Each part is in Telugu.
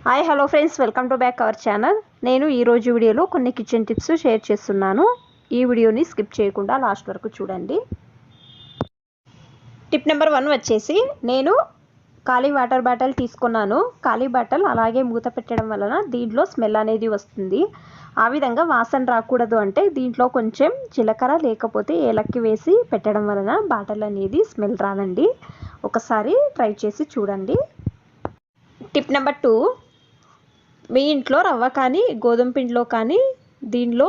Hi hello friends, welcome to back our channel. నేను ఈరోజు వీడియోలో కొన్ని కిచెన్ టిప్స్ షేర్ చేస్తున్నాను. ఈ వీడియోని స్కిప్ చేయకుండా లాస్ట్ వరకు చూడండి. టిప్ నెంబర్ 1 వచ్చేసి, నేను ఖాళీ వాటర్ బాటిల్ తీసుకున్నాను. ఖాళీ బాటిల్ అలాగే మూత పెట్టడం వలన దీంట్లో స్మెల్ అనేది వస్తుంది. ఆ విధంగా వాసన రాకూడదు అంటే దీంట్లో కొంచెం జీలకర్ర లేకపోతే ఏలక్కి వేసి పెట్టడం వలన బాటిల్ అనేది స్మెల్ రాదండి. ఒకసారి ట్రై చేసి చూడండి. టిప్ నెంబర్ 2, మీ ఇంట్లో రవ్వ కానీ గోధుమ పిండిలో కానీ దీనిలో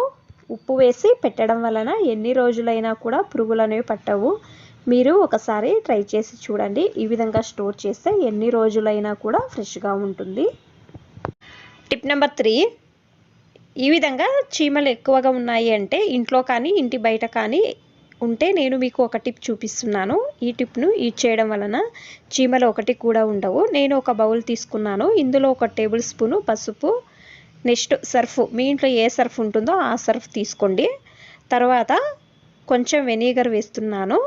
ఉప్పు వేసి పెట్టడం వలన ఎన్ని రోజులైనా కూడా పురుగులు అనేవి పట్టవు. మీరు ఒకసారి ట్రై చేసి చూడండి. ఈ విధంగా స్టోర్ చేస్తే ఎన్ని రోజులైనా కూడా ఫ్రెష్గా ఉంటుంది. టిప్ నెంబర్ 3, ఈ విధంగా చీమలు ఎక్కువగా ఉన్నాయి అంటే ఇంట్లో కానీ ఇంటి బయట కానీ ఉంటే నేను మీకు ఒక టిప్ చూపిస్తున్నాను. ఈ టిప్ను యూజ్ చేయడం వలన చీమలు ఒకటి కూడా ఉండవు. నేను ఒక బౌల్ తీసుకున్నాను. ఇందులో 1 టేబుల్ స్పూను పసుపు, నెక్స్ట్ సర్ఫ్, మీ ఇంట్లో ఏ సర్ఫ్ ఉంటుందో ఆ సర్ఫ్ తీసుకోండి. తర్వాత కొంచెం వెనిగర్ వేస్తున్నాను.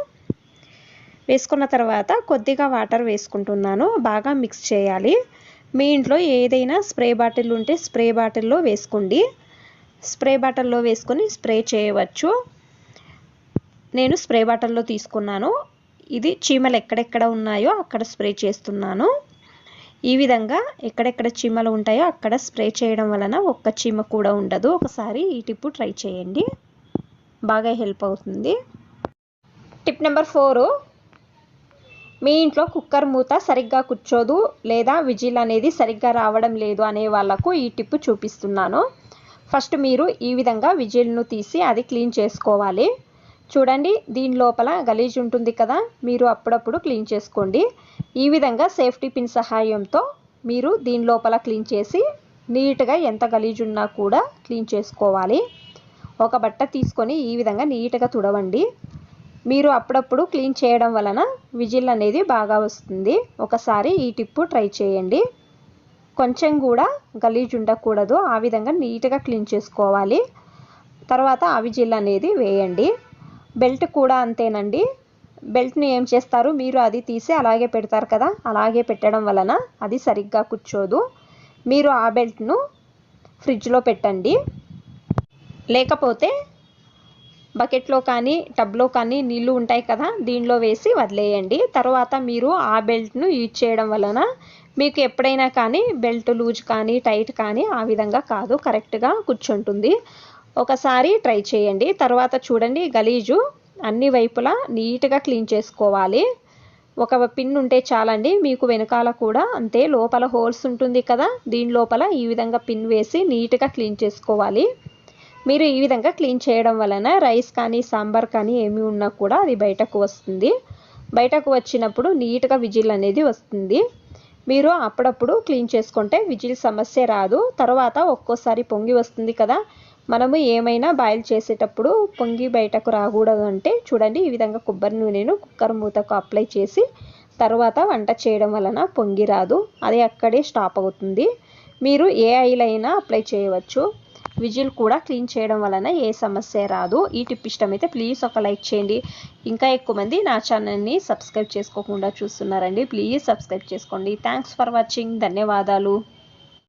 వేసుకున్న తర్వాత కొద్దిగా వాటర్ వేసుకుంటున్నాను. బాగా మిక్స్ చేయాలి. మీ ఇంట్లో ఏదైనా స్ప్రే బాటిల్ ఉంటే స్ప్రే బాటిల్లో వేసుకోండి. స్ప్రే బాటిల్లో వేసుకొని స్ప్రే చేయవచ్చు. నేను స్ప్రే బాటిల్లో తీసుకున్నాను. ఇది చీమలు ఎక్కడెక్కడ ఉన్నాయో అక్కడ స్ప్రే చేస్తున్నాను. ఈ విధంగా ఎక్కడెక్కడ చీమలు ఉంటాయో అక్కడ స్ప్రే చేయడం వలన ఒక్క చీమ కూడా ఉండదు. ఒకసారి ఈ టిప్ ట్రై చేయండి, బాగా హెల్ప్ అవుతుంది. టిప్ నెంబర్ 4, మీ ఇంట్లో కుక్కర్ మూత సరిగ్గా కూర్చోదు లేదా విజిల్ అనేది సరిగ్గా రావడం లేదు అనే వాళ్ళకు ఈ టిప్ చూపిస్తున్నాను. ఫస్ట్ మీరు ఈ విధంగా విజిల్ను తీసి అది క్లీన్ చేసుకోవాలి. చూడండి, దీని లోపల గలీజ్ ఉంటుంది కదా, మీరు అప్పుడప్పుడు క్లీన్ చేసుకోండి. ఈ విధంగా సేఫ్టీ పిన్ సహాయంతో మీరు దీని లోపల క్లీన్ చేసి నీట్గా ఎంత గలీజ్ ఉన్నా కూడా క్లీన్ చేసుకోవాలి. ఒక బట్ట తీసుకొని ఈ విధంగా నీట్గా తుడవండి. మీరు అప్పుడప్పుడు క్లీన్ చేయడం వలన విజిల్ అనేది బాగా వస్తుంది. ఒకసారి ఈ టిప్ ట్రై చేయండి. కొంచెం కూడా గలీజ్ ఉండకూడదు. ఆ విధంగా నీట్గా క్లీన్ చేసుకోవాలి. తర్వాత ఆ విజిల్ అనేది వేయండి. బెల్ట్ కూడా అంతేనండి. బెల్ట్ని ఏం చేస్తారు, మీరు అది తీసి అలాగే పెడతారు కదా, అలాగే పెట్టడం వలన అది సరిగ్గా కూర్చోదు. మీరు ఆ బెల్ట్ను ఫ్రిడ్జ్లో పెట్టండి. లేకపోతే బకెట్లో కానీ టబ్లో కానీ నీళ్లు ఉంటాయి కదా, దీనిలో వేసి వదిలేయండి. తర్వాత మీరు ఆ బెల్ట్ను యూజ్ చేయడం వలన మీకు ఎప్పుడైనా కానీ బెల్ట్ లూజ్ కానీ టైట్ కానీ ఆ విధంగా కాదు, కరెక్ట్గా కూర్చుంటుంది. ఒకసారి ట్రై చేయండి. తర్వాత చూడండి, గలీజు అన్ని వైపులా నీట్గా క్లీన్ చేసుకోవాలి. ఒక పిన్ ఉంటే చాలండి. మీకు వెనకాల కూడా అంతే, లోపల హోల్స్ ఉంటుంది కదా, దీని లోపల ఈ విధంగా పిన్ వేసి నీట్గా క్లీన్ చేసుకోవాలి. మీరు ఈ విధంగా క్లీన్ చేయడం వలన రైస్ కానీ సాంబార్ కానీ ఏమి ఉన్నా కూడా అది బయటకు వస్తుంది. బయటకు వచ్చినప్పుడు నీట్గా విజిల్ అనేది వస్తుంది. మీరు అప్పుడప్పుడు క్లీన్ చేసుకుంటే విజిల్ సమస్య రాదు. తర్వాత ఒక్కోసారి పొంగి వస్తుంది కదా, మనము ఏమైనా బాయిల్ చేసేటప్పుడు పొంగి బయటకు రాకూడదు అంటే చూడండి, ఈ విధంగా కొబ్బరి నూనెను కుక్కర్ మూతకు అప్లై చేసి తర్వాత వంట చేయడం వలన పొంగి రాదు, అది అక్కడే స్టాప్ అవుతుంది. మీరు ఏ ఆయిల్ అయినా అప్లై చేయవచ్చు. విజిల్ కూడా క్లీన్ చేయడం వలన ఏ సమస్య రాదు. ఈ టిప్ ఇష్టమైతే ప్లీజ్ ఒక లైక్ చేయండి. ఇంకా ఎక్కువ మంది నా ఛానల్ని సబ్స్క్రైబ్ చేసుకోకుండా చూస్తున్నారండి. ప్లీజ్ సబ్స్క్రైబ్ చేసుకోండి. Thanks for watching. ధన్యవాదాలు.